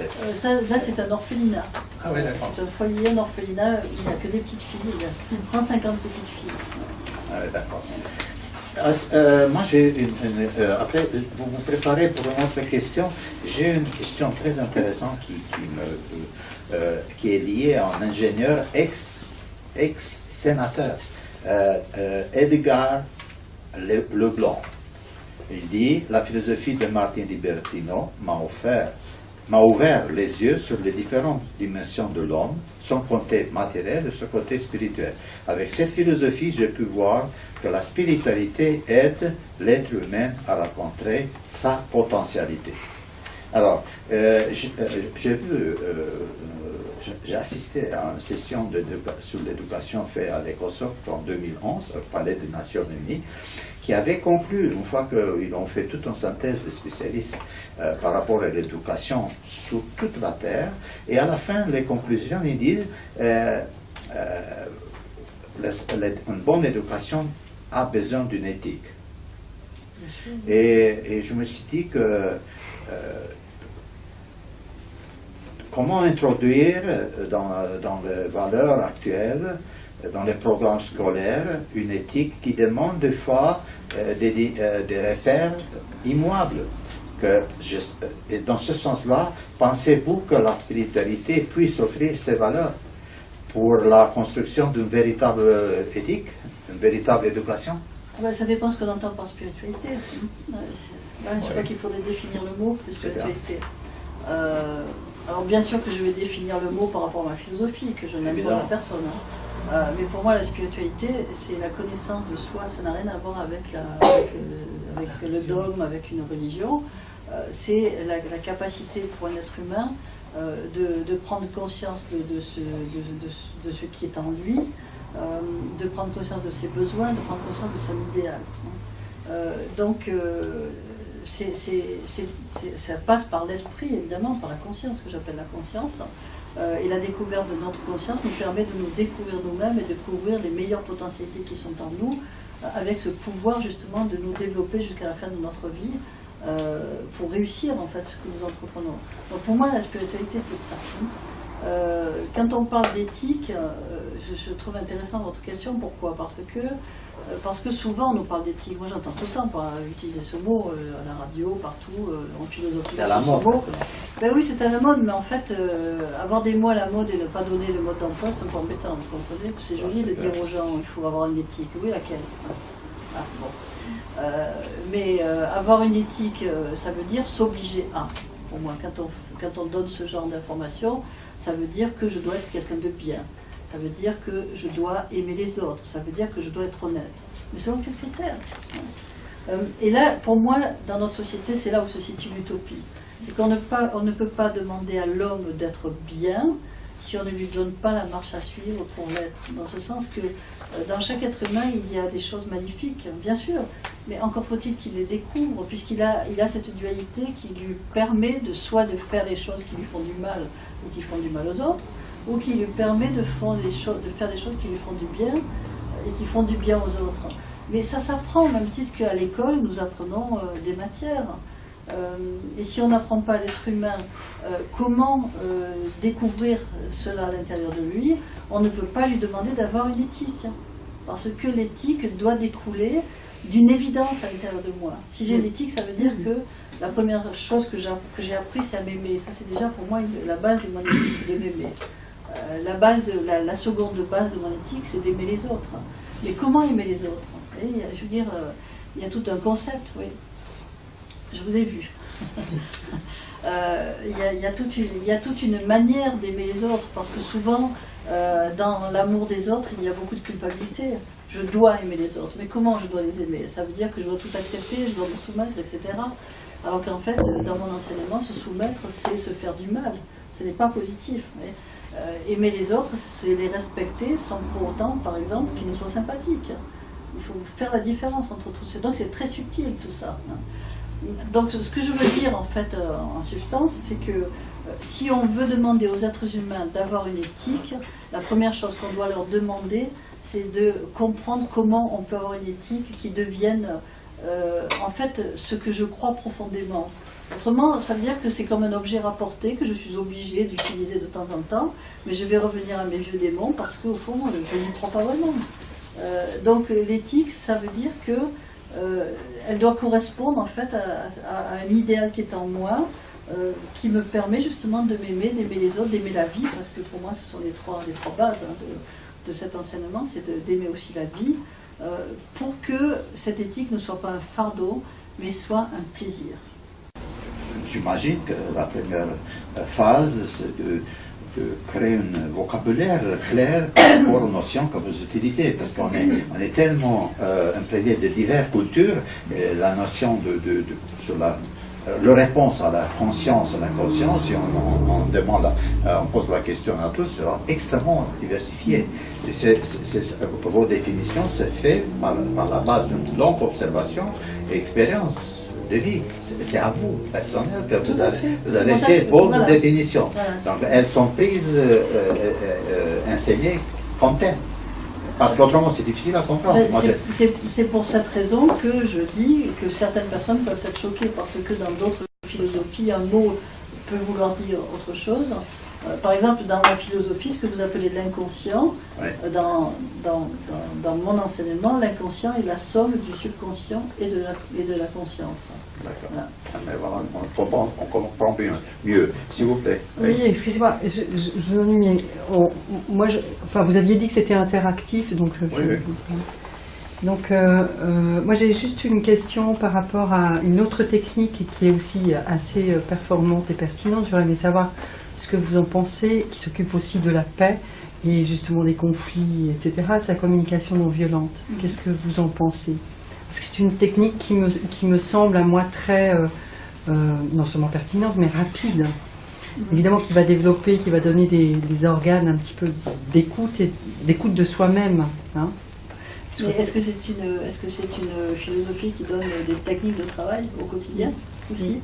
Là, c'est un orphelinat. Ah oui, d'accord. C'est un foyer, un orphelinat, il n'y a que des petites filles, il y a 150 petites filles. Ah oui, d'accord. Moi, j'ai après, vous vous préparez pour une autre question. J'ai une question très intéressante qui est liée à un ingénieur ex-sénateur, Edgar Leblanc. Il dit « La philosophie de Martin Libertino m'a ouvert les yeux sur les différentes dimensions de l'homme, son côté matériel et son côté spirituel. Avec cette philosophie, j'ai pu voir que la spiritualité aide l'être humain à rencontrer sa potentialité. » Alors, j'ai assisté à une session sur l'éducation faite à l'ECOSOC en 2011, au Palais des Nations Unies, qui avait conclu, une fois qu'ils ont fait toute une synthèse de spécialistes par rapport à l'éducation sur toute la Terre, et à la fin, les conclusions, ils disent une bonne éducation a besoin d'une éthique. Et je me suis dit que comment introduire dans les valeurs actuelles, dans les programmes scolaires, une éthique qui demande des fois des repères immuables. Et dans ce sens-là, pensez-vous que la spiritualité puisse offrir ces valeurs pour la construction d'une véritable éthique, une véritable éducation? Ça dépend ce qu'on entend par spiritualité. Je crois qu'il faudrait définir le mot de spiritualité. Alors bien sûr que je vais définir le mot par rapport à ma philosophie, que je n'aime pas la personne. Mais pour moi, la spiritualité, c'est la connaissance de soi. Ça n'a rien à voir avec le dogme, avec une religion. C'est la capacité pour un être humain de prendre conscience de ce qui est en lui, de prendre conscience de ses besoins, de prendre conscience de son idéal. Donc, ça passe par l'esprit, évidemment, par la conscience, que j'appelle la conscience. Et la découverte de notre conscience nous permet de nous découvrir nous-mêmes et de découvrir les meilleures potentialités qui sont en nous, avec ce pouvoir justement de nous développer jusqu'à la fin de notre vie, pour réussir en fait ce que nous entreprenons. Donc pour moi, la spiritualité, c'est ça. Quand on parle d'éthique, je trouve intéressant votre question. Pourquoi ? Parce que souvent on nous parle d'éthique. Moi j'entends tout le temps utiliser ce mot à la radio, partout, en philosophie. C'est à la mode. Ben oui, c'est à la mode, mais en fait, avoir des mots à la mode et ne pas donner le mode d'emploi, c'est un peu embêtant, vous comprenez ? C'est joli de dire aux gens il faut avoir une éthique. Oui, laquelle ? Ah, bon. Mais avoir une éthique, ça veut dire s'obliger à. Pour moi, quand on donne ce genre d'informations, ça veut dire que je dois être quelqu'un de bien. Ça veut dire que je dois aimer les autres. Ça veut dire que je dois être honnête. Mais selon quels critères? Et là, pour moi, dans notre société, c'est là où se situe l'utopie. C'est qu'on ne peut pas demander à l'homme d'être bien si on ne lui donne pas la marche à suivre pour l'être. Dans ce sens que dans chaque être humain, il y a des choses magnifiques, bien sûr, mais encore faut-il qu'il les découvre, puisqu'il a cette dualité qui lui permet soit de faire les choses qui lui font du mal ou qui font du mal aux autres, ou qui lui permet de faire des choses qui lui font du bien et qui font du bien aux autres. Mais ça s'apprend, au même titre qu'à l'école, nous apprenons des matières. Et si on n'apprend pas à l'être humain comment découvrir cela à l'intérieur de lui, on ne peut pas lui demander d'avoir une éthique. Parce que l'éthique doit découler d'une évidence à l'intérieur de moi. Si j'ai l'éthique, ça veut dire que la première chose que j'ai appris, c'est à m'aimer. Ça, c'est déjà pour moi la base de mon éthique, c'est de m'aimer. La seconde base de mon éthique, c'est d'aimer les autres. Mais comment aimer les autres? Et, je veux dire, il y a tout un concept, oui. Je vous ai vu. Il y a toute une manière d'aimer les autres, parce que souvent, dans l'amour des autres, il y a beaucoup de culpabilité. Je dois aimer les autres, mais comment je dois les aimer? Ça veut dire que je dois tout accepter, je dois me soumettre, etc. Alors qu'en fait, dans mon enseignement, se soumettre, c'est se faire du mal. Ce n'est pas positif. Aimer les autres, c'est les respecter sans pour autant, par exemple, qu'ils nous soient sympathiques. Il faut faire la différence entre tout ça. Donc c'est très subtil tout ça. Donc ce que je veux dire en fait en substance, c'est que si on veut demander aux êtres humains d'avoir une éthique, la première chose qu'on doit leur demander, c'est de comprendre comment on peut avoir une éthique qui devienne en fait ce que je crois profondément. Autrement, ça veut dire que c'est comme un objet rapporté que je suis obligée d'utiliser de temps en temps, mais je vais revenir à mes vieux démons parce qu'au fond, je n'y crois pas vraiment. Donc l'éthique, ça veut dire que elle doit correspondre en fait à un idéal qui est en moi, qui me permet justement de m'aimer, d'aimer les autres, d'aimer la vie, parce que pour moi ce sont les trois bases de cet enseignement, c'est d'aimer aussi la vie, pour que cette éthique ne soit pas un fardeau, mais soit un plaisir. J'imagine que la première phase, c'est de créer un vocabulaire clair par rapport aux notions que vous utilisez, parce qu'on est tellement imprégné de diverses cultures, et la notion sur la réponse à la conscience, à l'inconscience, si on pose la question à tous, sera extrêmement diversifiée. Vos définitions, c'est fait par la base d'une longue observation et expérience de vie. C'est à vous, personnel, que vous avez fait vos définitions. Donc elles sont prises, enseignées comme telles. Parce qu'autrement, c'est difficile à comprendre. C'est pour cette raison que je dis que certaines personnes peuvent être choquées, parce que dans d'autres philosophies, un mot peut vouloir dire autre chose. Par exemple, dans la philosophie, ce que vous appelez l'inconscient, oui. Dans mon enseignement, l'inconscient est la somme du subconscient et de la conscience. D'accord. Voilà. Mais voilà, on comprend mieux. S'il vous plaît. Oui, excusez-moi, je vous ennuie, mais vous aviez dit que c'était interactif, donc... Oui. Donc, moi j'ai juste une question par rapport à une autre technique qui est aussi assez performante et pertinente. J'aurais aimé savoir ce que vous en pensez, qui s'occupe aussi de la paix et justement des conflits, etc. C'est la communication non violente. Qu'est-ce que vous en pensez? Parce que c'est une technique qui me semble à moi très, non seulement pertinente, mais rapide. Évidemment qui va développer, qui va donner des organes un petit peu d'écoute de soi-même. Hein. Mais est-ce que c'est une philosophie qui donne des techniques de travail au quotidien aussi?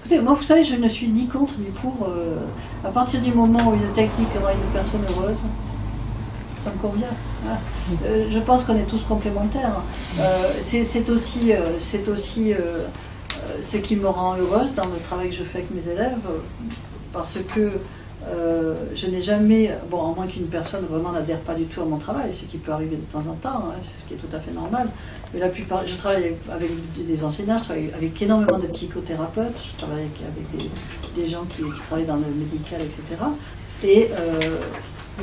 Écoutez, moi, vous savez, je ne suis ni contre ni pour. À partir du moment où une technique rend une personne heureuse, ça me convient. Ah. Je pense qu'on est tous complémentaires. C'est aussi ce qui me rend heureuse dans le travail que je fais avec mes élèves, parce que je n'ai jamais, à moins qu'une personne vraiment n'adhère pas du tout à mon travail, ce qui peut arriver de temps en temps, hein, ce qui est tout à fait normal, mais la plupart, je travaille avec des enseignants, je travaille avec énormément de psychothérapeutes, je travaille avec des gens qui travaillent dans le médical, etc. Et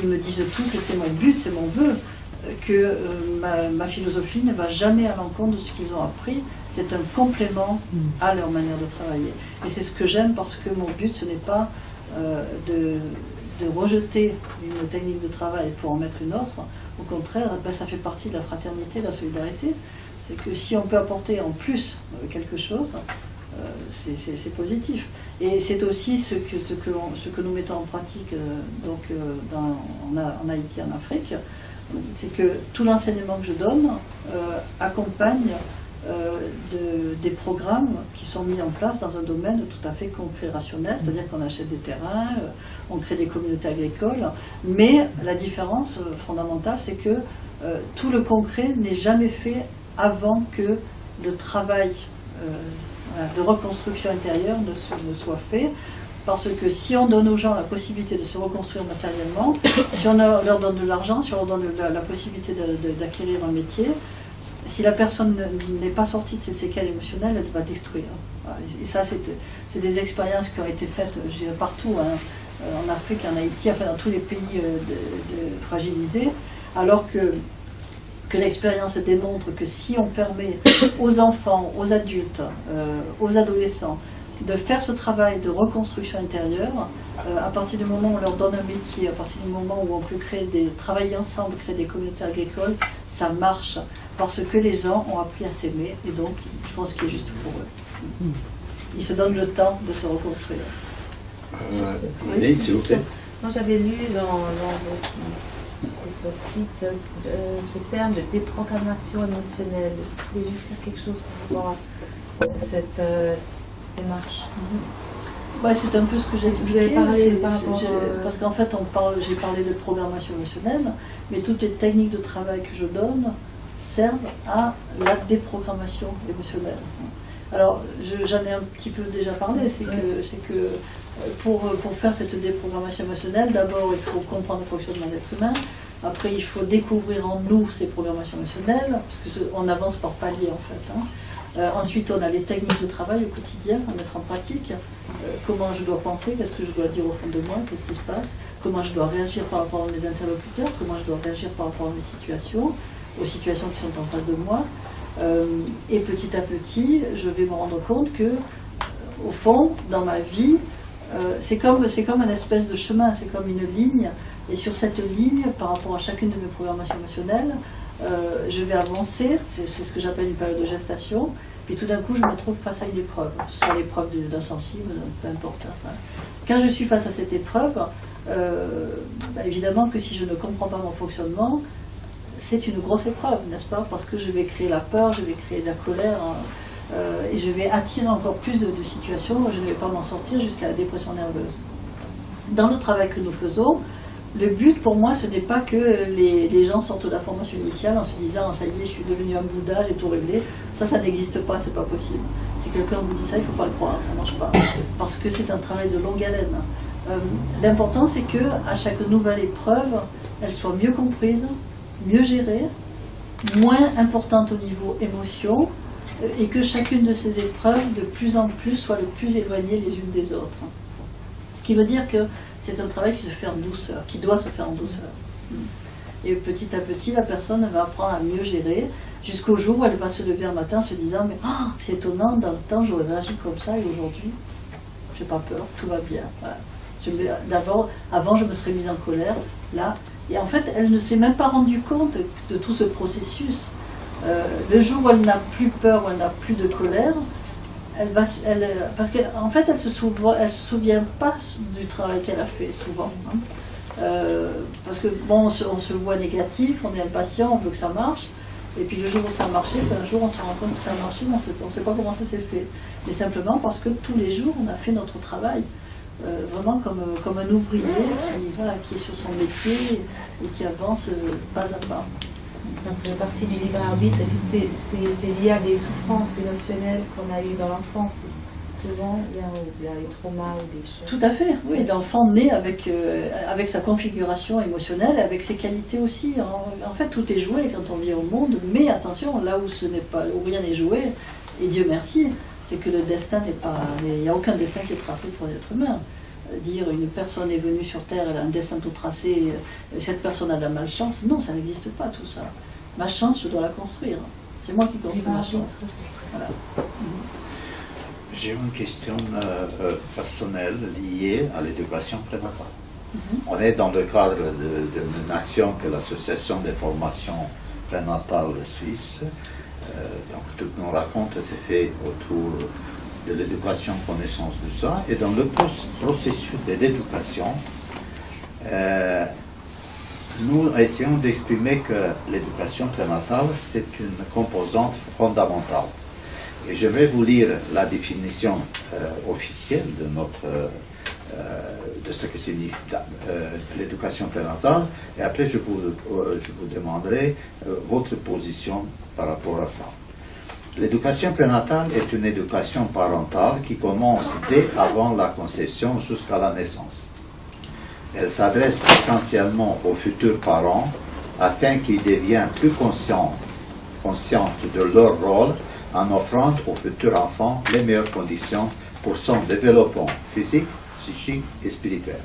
ils me disent tous, et c'est mon but, c'est mon vœu, que ma philosophie ne va jamais à l'encontre de ce qu'ils ont appris. C'est un complément à leur manière de travailler. Et c'est ce que j'aime parce que mon but, ce n'est pas de rejeter une technique de travail pour en mettre une autre. Au contraire, ça fait partie de la fraternité, de la solidarité. C'est que si on peut apporter en plus quelque chose, c'est positif. Et c'est aussi ce que nous mettons en pratique en Haïti, en Afrique. C'est que tout l'enseignement que je donne accompagne des programmes qui sont mis en place dans un domaine tout à fait concret, rationnel, c'est-à-dire qu'on achète des terrains, on crée des communautés agricoles, mais la différence fondamentale, c'est que tout le concret n'est jamais fait avant que le travail de reconstruction intérieure ne soit fait, parce que si on donne aux gens la possibilité de se reconstruire matériellement, si on leur donne de l'argent, si on leur donne la possibilité d'acquérir un métier, si la personne n'est pas sortie de ses séquelles émotionnelles, elle va détruire. Et ça, c'est des expériences qui ont été faites partout, en Afrique, en Haïti, enfin dans tous les pays fragilisés, alors que l'expérience démontre que si on permet aux enfants, aux adultes, aux adolescents, de faire ce travail de reconstruction intérieure, à partir du moment où on leur donne un métier, à partir du moment où on peut travailler ensemble, créer des communautés agricoles, ça marche, parce que les gens ont appris à s'aimer, et donc ils font ce qui est juste pour eux. Ils se donnent le temps de se reconstruire. Oui, s'il vous plaît. Moi j'avais lu sur le site ce terme de déprogrammation émotionnelle. Est-ce que vous pouvez juste dire quelque chose par rapport à cette démarche? Ouais, c'est un peu ce que j'ai expliqué. Vous avez parlé par rapport parce qu'en fait, j'ai parlé de programmation émotionnelle, mais toutes les techniques de travail que je donne servent à la déprogrammation émotionnelle. Alors, j'en ai un petit peu déjà parlé, c'est que pour faire cette déprogrammation émotionnelle, d'abord il faut comprendre le fonctionnement de l'être humain, après il faut découvrir en nous ces programmations émotionnelles, parce qu'on avance par paliers en fait. Ensuite, on a les techniques de travail au quotidien à mettre en pratique. Comment je dois penser, qu'est-ce que je dois dire au fond de moi, qu'est-ce qui se passe, comment je dois réagir par rapport à mes interlocuteurs, comment je dois réagir par rapport à mes situations, aux situations qui sont en face de moi. Et petit à petit, je vais me rendre compte que, au fond, dans ma vie, c'est comme une espèce de chemin, c'est comme une ligne. Et sur cette ligne, par rapport à chacune de mes programmations émotionnelles, je vais avancer, c'est ce que j'appelle une période de gestation, puis tout d'un coup je me trouve face à une épreuve, soit l'épreuve d'un sensible, peu importe. Enfin. Quand je suis face à cette épreuve, évidemment que si je ne comprends pas mon fonctionnement, c'est une grosse épreuve, n'est-ce pas? Parce que je vais créer la peur, je vais créer de la colère, et je vais attirer encore plus de situations où je ne vais pas m'en sortir jusqu'à la dépression nerveuse. Dans le travail que nous faisons, le but pour moi, ce n'est pas que les gens sortent de la formation initiale en se disant « ça y est, je suis devenu un Bouddha, j'ai tout réglé ». Ça n'existe pas, c'est pas possible. Si quelqu'un vous dit ça, il ne faut pas le croire, ça ne marche pas. Parce que c'est un travail de longue haleine. L'important, c'est qu'à chaque nouvelle épreuve, elle soit mieux comprise, mieux gérée, moins importante au niveau émotion, et que chacune de ces épreuves, de plus en plus, soit le plus éloignée les unes des autres. Ce qui veut dire que c'est un travail qui se fait en douceur, qui doit se faire en douceur. Et petit à petit, la personne va apprendre à mieux gérer, jusqu'au jour où elle va se lever un matin en se disant « mais c'est étonnant, dans le temps j'aurais réagi comme ça, et aujourd'hui, j'ai pas peur, tout va bien. Voilà. Avant, je me serais mise en colère, là. » Et en fait, elle ne s'est même pas rendue compte de tout ce processus. Le jour où elle n'a plus peur, où elle n'a plus de colère, parce qu'en fait, elle se souvient pas du travail qu'elle a fait, souvent. Hein. Parce que, bon, on se voit négatif, on est impatient, on veut que ça marche, et puis le jour où ça a marché, un jour on se rend compte que ça a marché, mais on ne sait pas comment ça s'est fait. Mais simplement parce que tous les jours, on a fait notre travail. Vraiment comme un ouvrier qui est sur son métier et qui avance pas à pas. Donc c'est partie du libre arbitre, et puis c'est lié à des souffrances émotionnelles qu'on a eues dans l'enfance. Souvent, il y a des traumas ou des choses. Tout à fait, oui. L'enfant naît avec sa configuration émotionnelle, avec ses qualités aussi. En fait, tout est joué quand on vient au monde, mais attention, là où rien n'est joué, et Dieu merci, c'est que le destin n'est pas... Il n'y a aucun destin qui est tracé pour l'être humain. dire une personne est venue sur Terre, elle a un destin tout tracé, cette personne a de la malchance. Non, ça n'existe pas tout ça. Ma chance, je dois la construire. C'est moi qui construis ma chance. Voilà. J'ai une question personnelle liée à l'éducation prénatale. On est dans le cadre d'une action que l'association des formations prénatales suisse. Donc toutes nos rencontres s'est fait autour de l'éducation, connaissance de ça. Et dans le processus de l'éducation, nous essayons d'exprimer que l'éducation prénatale, c'est une composante fondamentale. Et je vais vous lire la définition officielle de ce que signifie l'éducation prénatale, et après je vous demanderai votre position par rapport à ça. L'éducation prénatale est une éducation parentale qui commence dès avant la conception jusqu'à la naissance. Elle s'adresse essentiellement aux futurs parents afin qu'ils deviennent plus conscients de leur rôle en offrant aux futurs enfants les meilleures conditions pour son développement physique, psychique et spirituel.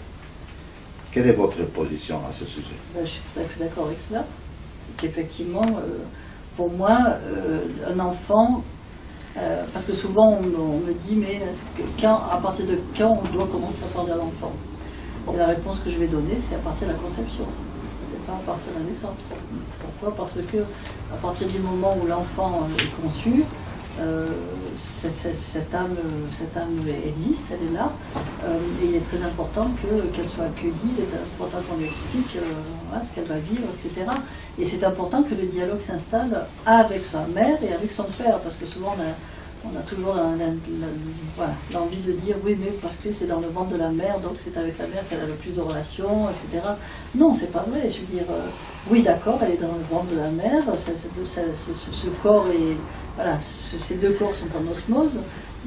Quelle est votre position à ce sujet? Je suis tout à fait d'accord avec cela. C'est qu'effectivement, pour moi, un enfant, parce que souvent on me dit, mais à partir de quand on doit commencer à parler à l'enfant? Et la réponse que je vais donner, c'est à partir de la conception. C'est pas à partir de la naissance. Pourquoi? Parce que à partir du moment où l'enfant est conçu, cette âme existe, elle est là, et il est très important qu'elle soit accueillie, il est très important qu'on lui explique ce qu'elle va vivre, etc. Et c'est important que le dialogue s'installe avec sa mère et avec son père, parce que souvent on a toujours l'envie de dire oui, mais parce que c'est dans le ventre de la mère, donc c'est avec la mère qu'elle a le plus de relations, etc. Non, c'est pas vrai. Je veux dire, oui, d'accord, elle est dans le ventre de la mère, ce corps est. Voilà, ces deux corps sont en osmose,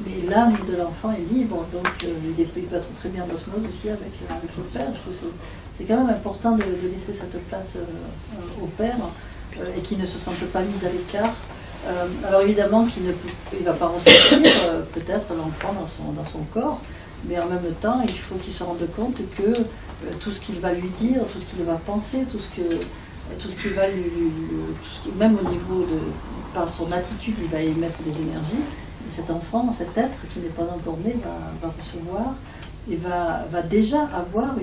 mais l'âme de l'enfant est libre, donc il peut être très bien en osmose aussi avec le père. Je trouve que c'est quand même important de laisser cette place au père et qu'il ne se sente pas mis à l'écart. Alors évidemment qu'il ne va pas ressentir peut-être l'enfant dans son corps, mais en même temps il faut qu'il se rende compte que tout ce qu'il va lui dire, tout ce qu'il va penser, tout ce qui va même au niveau par son attitude, il va émettre des énergies, et cet enfant, cet être qui n'est pas encore né va recevoir et va déjà avoir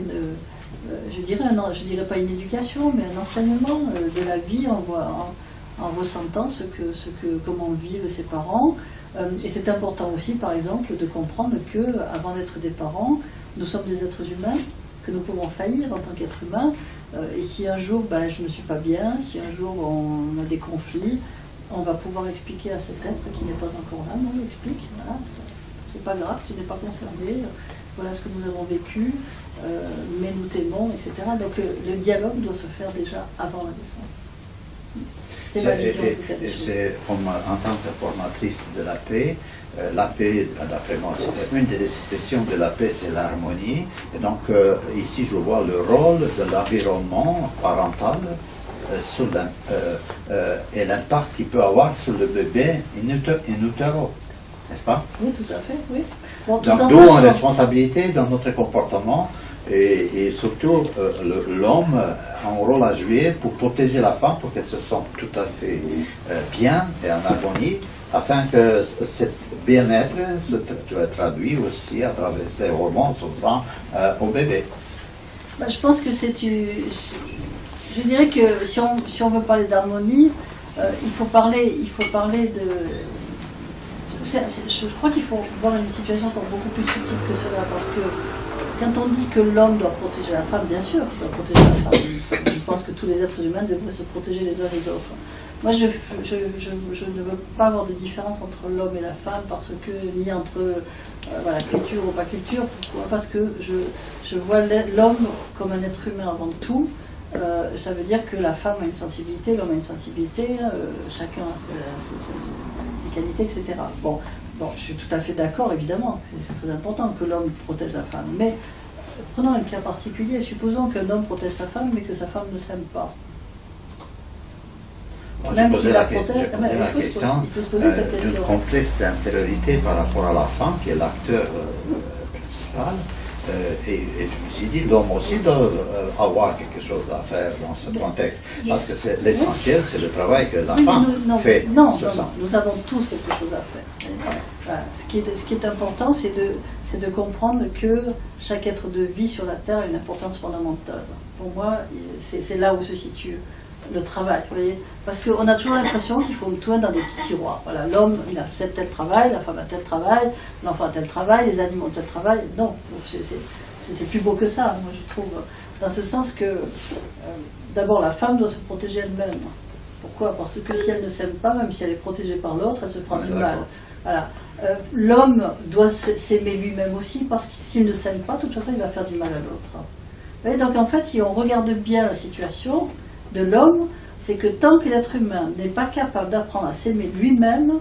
je dirais pas une éducation, mais un enseignement de la vie en ressentant comment vivent ses parents. Et c'est important aussi, par exemple, de comprendre qu'avant d'être des parents, nous sommes des êtres humains, que nous pouvons faillir en tant qu'être humain. Et si un jour je ne suis pas bien, si un jour on a des conflits, on va pouvoir expliquer à cet être qui n'est pas encore là, on l'explique, voilà, c'est pas grave, tu n'es pas concerné, voilà ce que nous avons vécu, mais nous t'aimons, etc. Donc le dialogue doit se faire déjà avant la naissance. C'est ma vision en tout cas des choses. En tant que formatrice de la paix, d'après moi, c'est une des expressions de la paix, c'est l'harmonie. Et donc ici, je vois le rôle de l'environnement parental et l'impact qu'il peut avoir sur le bébé in utero, n'est-ce pas? Oui, tout à fait, oui. Bon, donc, d'où une responsabilité dans notre comportement et surtout l'homme a un rôle à jouer pour protéger la femme, pour qu'elle se sente tout à fait bien et en harmonie, afin que ce bien-être se traduit aussi à travers ses hormones, son sang, au bébé. Je pense que je dirais que si on veut parler d'harmonie, il faut parler de... Je crois qu'il faut voir une situation encore beaucoup plus subtile que cela, parce que quand on dit que l'homme doit protéger la femme, bien sûr qu'il doit protéger la femme. Je pense que tous les êtres humains devraient se protéger les uns les autres. Moi, je ne veux pas avoir de différence entre l'homme et la femme, parce que, ni entre culture ou pas culture. Pourquoi? Parce que je vois l'homme comme un être humain avant tout. Ça veut dire que la femme a une sensibilité, l'homme a une sensibilité, chacun a ses qualités, etc. Bon, je suis tout à fait d'accord, évidemment, c'est très important que l'homme protège la femme. Mais prenons un cas particulier, supposons qu'un homme protège sa femme, mais que sa femme ne s'aime pas. Même s'il la protège, il faut se poser cette question. Une complexe d'intériorité par rapport à la femme, qui est l'acteur principal. Et je me suis dit, l'homme aussi doit avoir quelque chose à faire dans ce contexte. Parce que l'essentiel, c'est le travail que la femme fait. Non, nous avons tous quelque chose à faire. Voilà. Ce qui est important, c'est de comprendre que chaque être de vie sur la Terre a une importance fondamentale. Pour moi, c'est là où se situe le travail, vous voyez, parce qu'on a toujours l'impression qu'il faut tout dans des petits tiroirs. Voilà, l'homme, il a tel travail, la femme a tel travail, l'enfant a tel travail, les animaux ont tel travail. Non, c'est plus beau que ça, moi je trouve, dans ce sens que d'abord la femme doit se protéger elle-même. Pourquoi? Parce que si elle ne s'aime pas, même si elle est protégée par l'autre, elle se fera du mal. Voilà. L'homme doit s'aimer lui-même aussi, parce que s'il ne s'aime pas, de toute façon, il va faire du mal à l'autre. Donc en fait, si on regarde bien la situation de l'homme, c'est que tant que l'être humain n'est pas capable d'apprendre à s'aimer lui-même,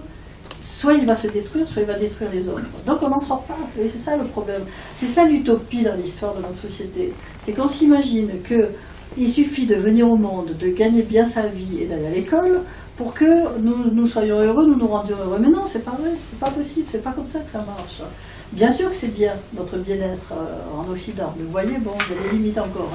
soit il va se détruire, soit il va détruire les autres. Donc on n'en sort pas. Et c'est ça le problème. C'est ça l'utopie dans l'histoire de notre société. C'est qu'on s'imagine qu'il suffit de venir au monde, de gagner bien sa vie et d'aller à l'école pour que nous soyons heureux, nous nous rendions heureux. Mais non, c'est pas vrai, c'est pas possible, c'est pas comme ça que ça marche. Bien sûr que c'est bien, notre bien-être en Occident. Vous voyez, bon, il y a des limites encore.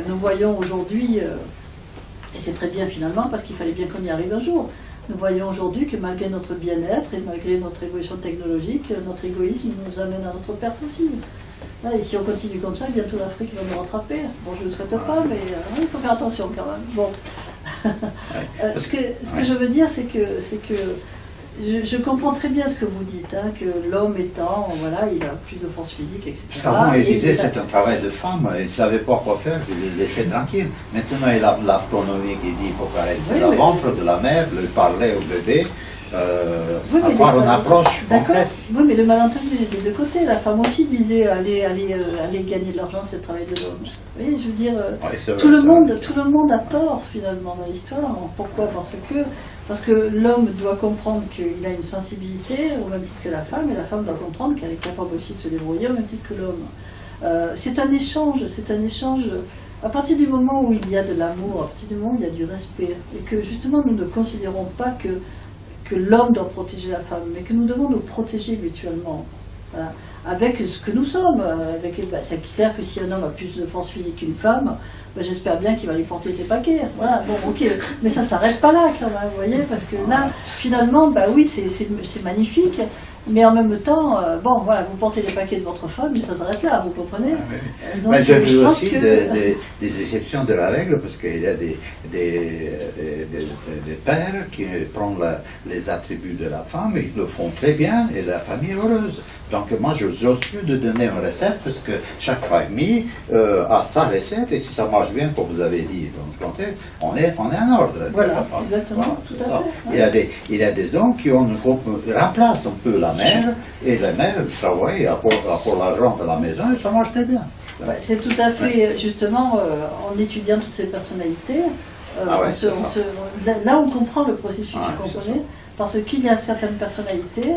Nous voyons aujourd'hui, et c'est très bien finalement, parce qu'il fallait bien qu'on y arrive un jour, nous voyons aujourd'hui que malgré notre bien-être et malgré notre évolution technologique, notre égoïsme nous amène à notre perte aussi. Et si on continue comme ça, bientôt l'Afrique va nous rattraper. Bon, je ne le souhaite pas, mais il faut faire attention quand même. Bon. Ce que je veux dire, c'est que je comprends très bien ce que vous dites, que l'homme étant, voilà, il a plus de force physique, etc. Avant, il disait c'est un travail de femme, il ne savait pas quoi faire, il le laissait tranquille. Maintenant, il a l'autonomie qui dit qu'il faut caresser le ventre de la mère, lui parler au bébé, avoir une approche complète. Oui, mais le malentendu est des deux côtés. La femme aussi disait aller gagner de l'argent, c'est le travail de l'homme. Vous voyez, je veux dire, tout le monde a tort finalement dans l'histoire. Pourquoi? Parce que l'homme doit comprendre qu'il a une sensibilité au même titre que la femme, et la femme doit comprendre qu'elle est capable aussi de se débrouiller au même titre que l'homme. C'est un échange. À partir du moment où il y a de l'amour, à partir du moment où il y a du respect, et que justement nous ne considérons pas que l'homme doit protéger la femme, mais que nous devons nous protéger mutuellement. Voilà. Avec ce que nous sommes. C'est clair que si un homme a plus de force physique qu'une femme, j'espère bien qu'il va lui porter ses paquets. Voilà, bon, ok. Mais ça ne s'arrête pas là, quand même, vous voyez, parce que là, finalement, oui, c'est magnifique, mais en même temps, bon, voilà, vous portez les paquets de votre femme, mais ça s'arrête là, vous comprenez? Donc, mais j'ai vu aussi des exceptions de la règle, parce qu'il y a des pères qui prennent les attributs de la femme, et ils le font très bien, et la famille est heureuse. Donc moi, je n'ose plus de donner une recette, parce que chaque famille a sa recette, et si ça marche bien, comme vous avez dit, on est en ordre. Voilà, exactement, tout à fait. Il y a des hommes qui remplacent un peu la mère, et la mère travaille pour l'argent de la maison, et ça marche très bien. C'est tout à fait, justement, en étudiant toutes ces personnalités, là on comprend le processus, vous comprenez, parce qu'il y a certaines personnalités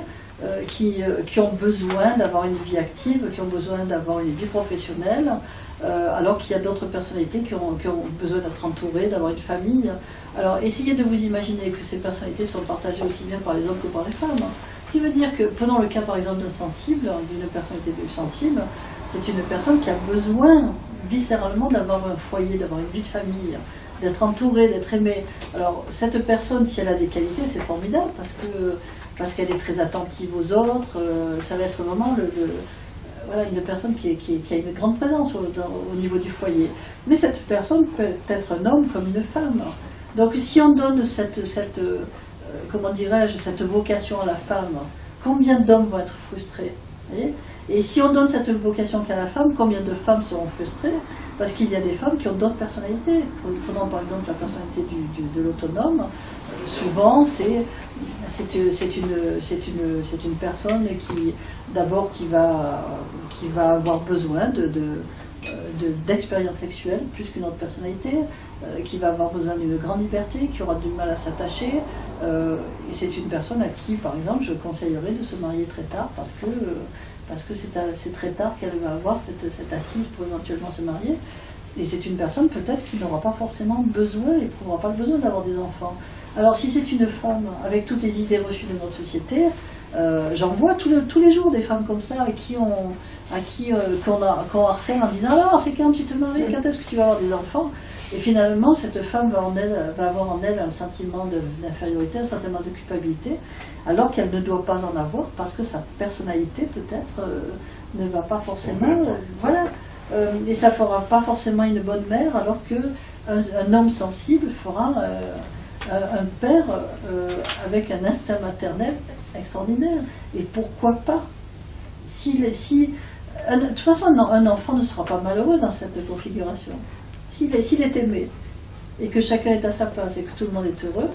qui ont besoin d'avoir une vie active, qui ont besoin d'avoir une vie professionnelle, alors qu'il y a d'autres personnalités qui ont besoin d'être entourées, d'avoir une famille. Alors essayez de vous imaginer que ces personnalités sont partagées aussi bien par les hommes que par les femmes. Ce qui veut dire que, prenons le cas par exemple d'un sensible, d'une personnalité sensible, c'est une personne qui a besoin viscéralement d'avoir un foyer, d'avoir une vie de famille, d'être entourée, d'être aimée. Alors cette personne, si elle a des qualités, c'est formidable, parce qu'elle est très attentive aux autres, ça va être vraiment voilà, une personne qui a une grande présence au niveau du foyer. Mais cette personne peut être un homme comme une femme. Donc si on donne comment dirais-je, cette vocation à la femme, combien d'hommes vont être frustrés, voyez? Et si on donne cette vocation qu'à la femme, combien de femmes seront frustrées? Parce qu'il y a des femmes qui ont d'autres personnalités. Prenons par exemple la personnalité de l'autonome. Souvent, c'est une personne qui va avoir besoin d'expérience sexuelle plus qu'une autre personnalité, qui va avoir besoin d'une grande liberté, qui aura du mal à s'attacher, et c'est une personne à qui, par exemple, je conseillerais de se marier très tard, parce que c'est très tard qu'elle va avoir cette assise pour éventuellement se marier, et c'est une personne peut-être qui n'aura pas forcément besoin, et n'aura pas le besoin d'avoir des enfants. Alors si c'est une femme, avec toutes les idées reçues de notre société, J'en vois tous les jours des femmes comme ça qu'on harcèle en disant alors c'est quand tu te maries, quand est-ce que tu vas avoir des enfants? Et finalement cette femme va avoir en elle un sentiment d'infériorité, un sentiment de culpabilité, alors qu'elle ne doit pas en avoir parce que sa personnalité peut-être ne va pas forcément, voilà. Et ça ne fera pas forcément une bonne mère, alors qu'un homme sensible fera un père avec un instinct maternel extraordinaire. Et pourquoi pas? De toute façon, un enfant ne sera pas malheureux dans cette configuration. S'il est aimé, et que chacun est à sa place, et que tout le monde est heureux,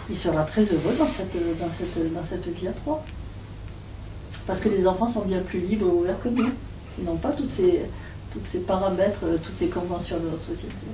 il sera très heureux dans cette vie à trois. Parce que les enfants sont bien plus libres et ouverts que nous. Ils n'ont pas toutes ces paramètres, toutes ces conventions de notre société.